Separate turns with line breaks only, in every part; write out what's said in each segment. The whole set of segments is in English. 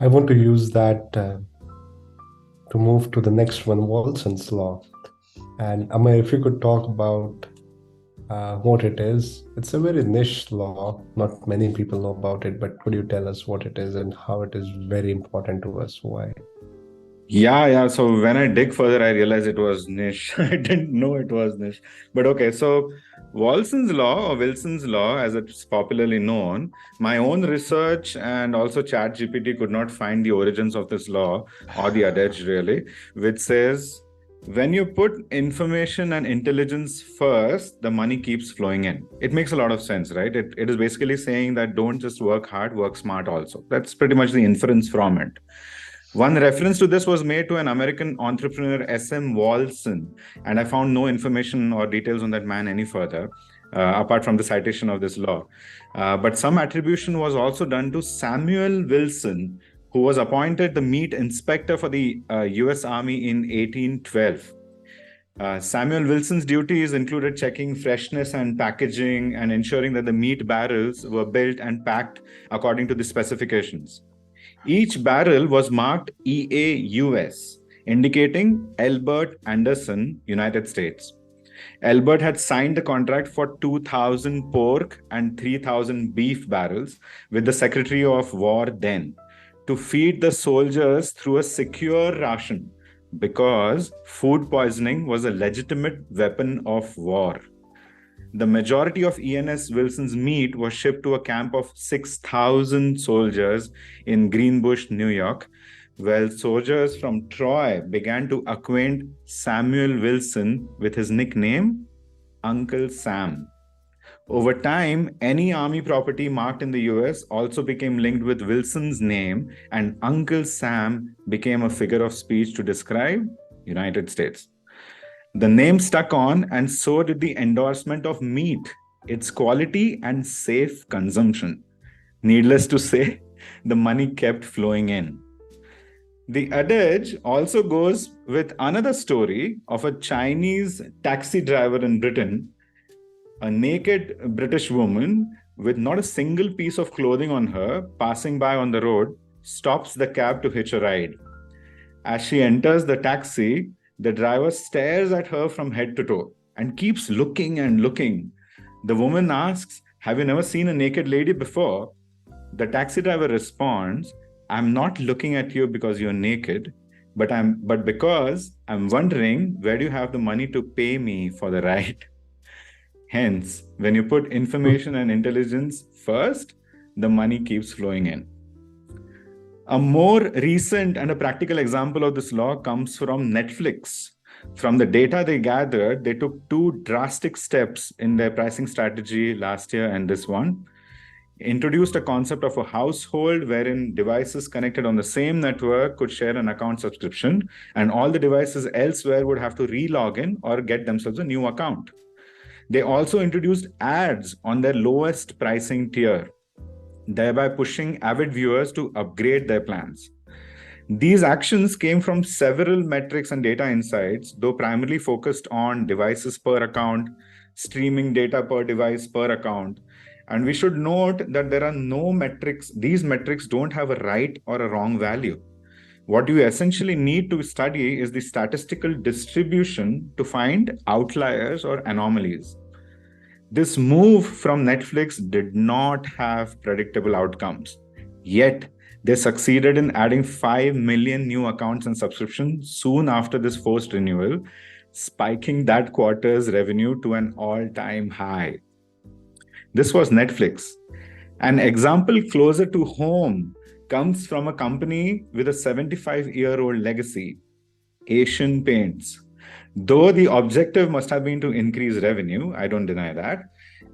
I want to use that to move to the next one, Walson's law. And Amay, if you could talk about what it is. It's a very niche law. Not many people know about it, but could you tell us what it is and how it is very important to us? Why?
Yeah. So when I dig further, I realized it was niche. I didn't know it was niche. But okay, so Walson's law or Wilson's law, as it's popularly known, my own research and also ChatGPT could not find the origins of this law or the adage really, which says when you put information and intelligence first, the money keeps flowing in. It makes a lot of sense, right? It is basically saying that don't just work hard, work smart also. That's pretty much the inference from it. One reference to this was made to an American entrepreneur, S.M. Walson, and I found no information or details on that man any further, apart from the citation of this law. But some attribution was also done to Samuel Wilson, who was appointed the meat inspector for the US Army in 1812. Samuel Wilson's duties included checking freshness and packaging and ensuring that the meat barrels were built and packed according to the specifications. Each barrel was marked EAUS, indicating Albert Anderson, United States. Albert had signed the contract for 2,000 pork and 3,000 beef barrels with the Secretary of War then to feed the soldiers through a secure ration because food poisoning was a legitimate weapon of war. The majority of ENS Wilson's meat was shipped to a camp of 6,000 soldiers in Greenbush, New York, while soldiers from Troy began to acquaint Samuel Wilson with his nickname, Uncle Sam. Over time, any army property marked in the US also became linked with Wilson's name, and Uncle Sam became a figure of speech to describe United States. The name stuck on, and so did the endorsement of meat, its quality and safe consumption. Needless to say, the money kept flowing in. The adage also goes with another story of a Chinese taxi driver in Britain. A naked British woman with not a single piece of clothing on her passing by on the road stops the cab to hitch a ride. As she enters the taxi, the driver stares at her from head to toe and keeps looking and looking. The woman asks, "Have you never seen a naked lady before?" The taxi driver responds, "I'm not looking at you because you're naked, but because I'm wondering where do you have the money to pay me for the ride." Hence, when you put information and intelligence first, the money keeps flowing in. A more recent and a practical example of this law comes from Netflix. From the data they gathered, they took two drastic steps in their pricing strategy last year and this one. Introduced a concept of a household wherein devices connected on the same network could share an account subscription, and all the devices elsewhere would have to re-log in or get themselves a new account. They also introduced ads on their lowest pricing tier, thereby pushing avid viewers to upgrade their plans. These actions came from several metrics and data insights, though primarily focused on devices per account, streaming data per device per account. And we should note that there are no metrics, these metrics don't have a right or a wrong value. What you essentially need to study is the statistical distribution to find outliers or anomalies. This move from Netflix did not have predictable outcomes. Yet, they succeeded in adding 5 million new accounts and subscriptions soon after this forced renewal, spiking that quarter's revenue to an all-time high. This was Netflix. An example closer to home comes from a company with a 75-year-old legacy, Asian Paints. Though the objective must have been to increase revenue, I don't deny that,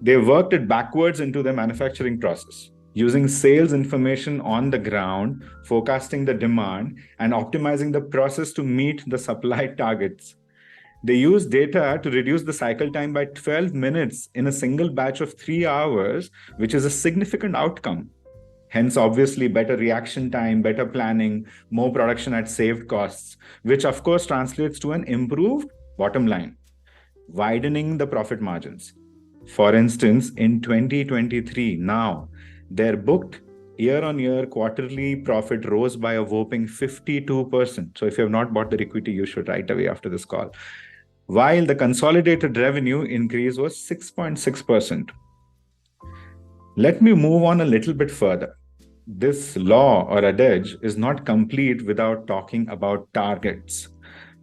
they worked it backwards into their manufacturing process, using sales information on the ground, forecasting the demand, and optimizing the process to meet the supply targets. They used data to reduce the cycle time by 12 minutes in a single batch of 3 hours, which is a significant outcome. Hence, obviously, better reaction time, better planning, more production at saved costs, which of course translates to an improved bottom line, widening the profit margins. For instance, in 2023, now they're booked year-on-year quarterly profit rose by a whopping 52%. So if you have not bought the equity, you should right away after this call. While the consolidated revenue increase was 6.6%. Let me move on a little bit further. This law or adage is not complete without talking about targets.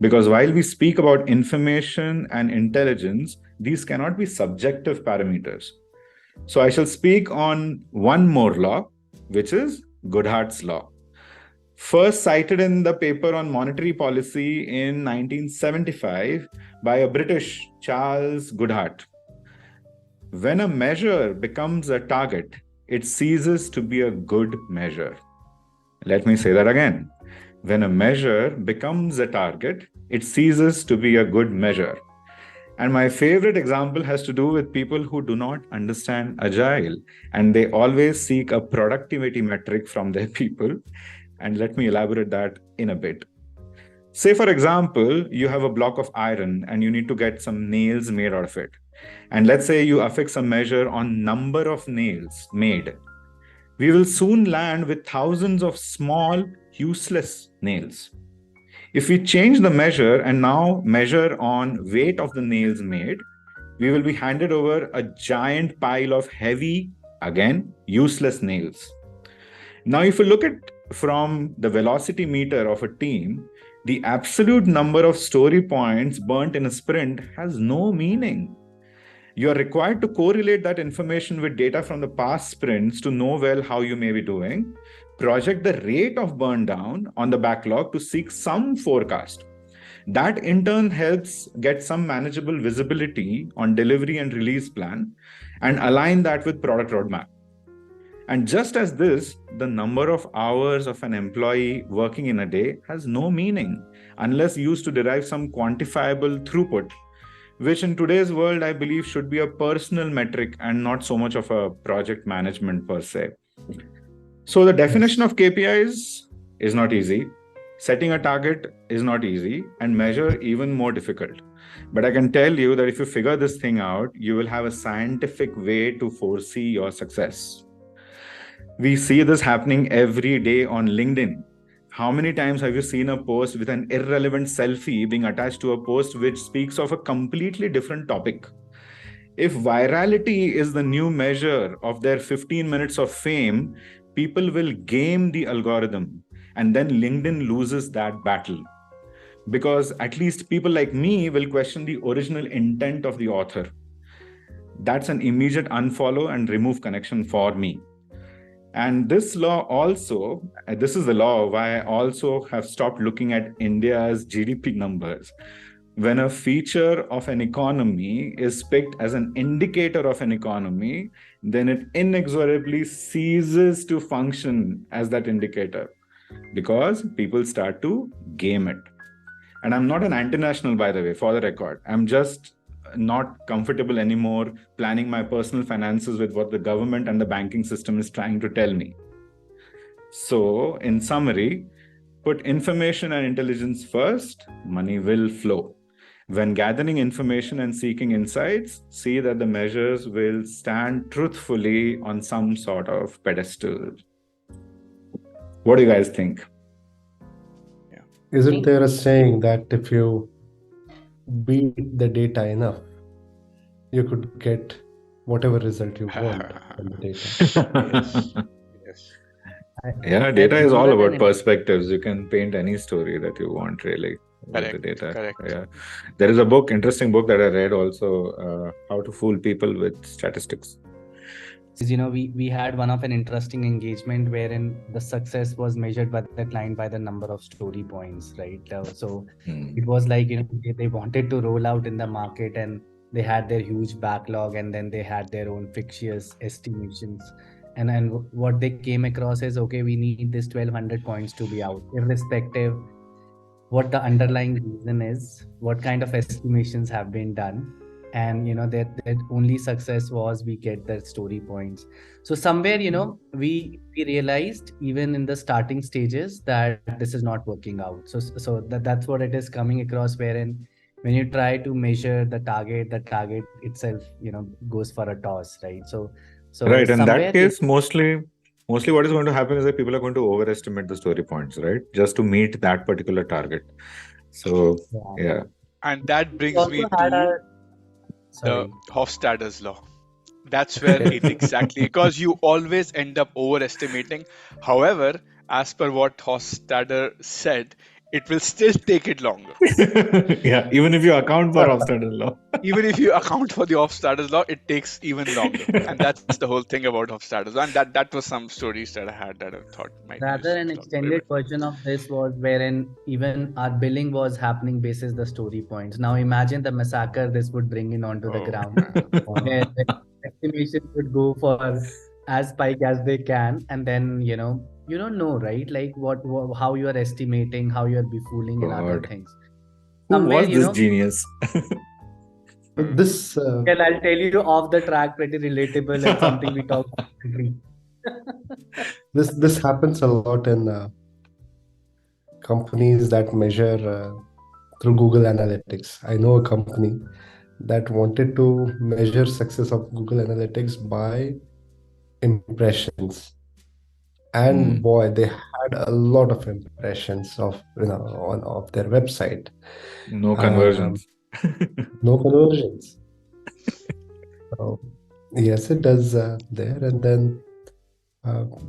Because while we speak about information and intelligence, these cannot be subjective parameters. So I shall speak on one more law, which is Goodhart's law. First cited in the paper on monetary policy in 1975 by a British Charles Goodhart. When a measure becomes a target, it ceases to be a good measure. Let me say that again. When a measure becomes a target, it ceases to be a good measure. And my favorite example has to do with people who do not understand Agile, and they always seek a productivity metric from their people. And let me elaborate that in a bit. Say, for example, you have a block of iron and you need to get some nails made out of it. And let's say you affix a measure on number of nails made. We will soon land with thousands of small, useless nails. If we change the measure and now measure on weight of the nails made, we will be handed over a giant pile of heavy, again, useless nails. Now, if you look at from the velocity meter of a team, the absolute number of story points burnt in a sprint has no meaning. You are required to correlate that information with data from the past sprints to know well how you may be doing, project the rate of burn down on the backlog to seek some forecast. That in turn helps get some manageable visibility on delivery and release plan and align that with product roadmap. And just as this, the number of hours of an employee working in a day has no meaning unless used to derive some quantifiable throughput, which in today's world, I believe should be a personal metric and not so much of a project management per se. So the definition of KPIs is not easy. Setting a target is not easy, and measure even more difficult. But I can tell you that if you figure this thing out, you will have a scientific way to foresee your success. We see this happening every day on LinkedIn. How many times have you seen a post with an irrelevant selfie being attached to a post which speaks of a completely different topic? If virality is the new measure of their 15 minutes of fame, people will game the algorithm, and then LinkedIn loses that battle. Because at least people like me will question the original intent of the author. That's an immediate unfollow and remove connection for me. And this law also, this is the law why I also have stopped looking at India's GDP numbers. When a feature of an economy is picked as an indicator of an economy, then it inexorably ceases to function as that indicator because people start to game it. And I'm not an anti-national, by the way, for the record. I'm just not comfortable anymore planning my personal finances with what the government and the banking system is trying to tell me. So, in summary, put information and intelligence first, money will flow. When gathering information and seeking insights, see that the measures will stand truthfully on some sort of pedestal. What do you guys think?
Isn't there a saying that if you beat the data enough, you could get whatever result you want from the data?
Yes.
Yeah, data is all about perspectives. You can paint any story that you want, really, with the data.
Correct.
Yeah, there is a book, interesting book that I read also, How to Fool People with Statistics.
We had one of an interesting engagement wherein the success was measured by the client by the number of story points, right? So it was like, they wanted to roll out in the market and they had their huge backlog and then they had their own fictitious estimations. And then what they came across is, okay, we need this 1200 points to be out, irrespective what the underlying reason is, what kind of estimations have been done. And that only success was we get the story points. So somewhere we realized even in the starting stages that this is not working out. So that's what it is coming across, wherein when you try to measure the target itself goes for a toss, right? So
right, in that case, mostly Mostly what is going to happen is that people are going to overestimate the story points, right? Just to meet that particular target. So, yeah.
And that
We
brings
also
me
had
to
our
the
sorry.
Hofstadter's law. That's where it exactly, because you always end up overestimating. However, as per what Hofstadter said, it will still take it longer.
Yeah, even if you account for Hofstadter's law.
Even if you account for the Hofstadter's law, it takes even longer. And that's the whole thing about Hofstadter's law. And that was some stories that I had that I thought might be
Rather, an
useful to talk about.
extended version of this was wherein even our billing was happening basis the story points. Now imagine the massacre this would bring in onto the
Oh,
ground,
man.
where the estimation would go for as spike as they can, and then you don't know, right? Like how you are estimating, how you are befooling, and other
God.
things.
Who
Somewhere,
was this genius?
So this
well, I'll tell you off the track, pretty relatable and something we talk about.
this happens a lot in companies that measure through Google Analytics. I know a company that wanted to measure success of Google Analytics by impressions, and boy, they had a lot of impressions of of their website.
No conversions.
No conversions. So, yes, it does there. And then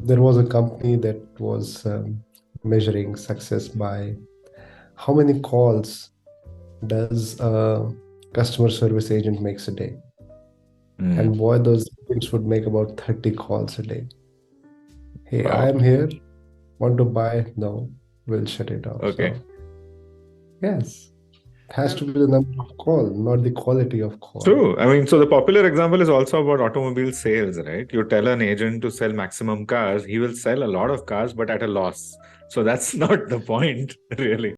there was a company that was measuring success by how many calls does a customer service agent makes a day. And boy, those agents would make about 30 calls a day. Hey,
Wow.
I am here. Want to buy? No, we'll shut it off.
Okay.
So, yes, it has to be the number of call, not the quality of call.
True. I mean, so the popular example is also about automobile sales, right? You tell an agent to sell maximum cars, he will sell a lot of cars, but at a loss. So that's not the point, really.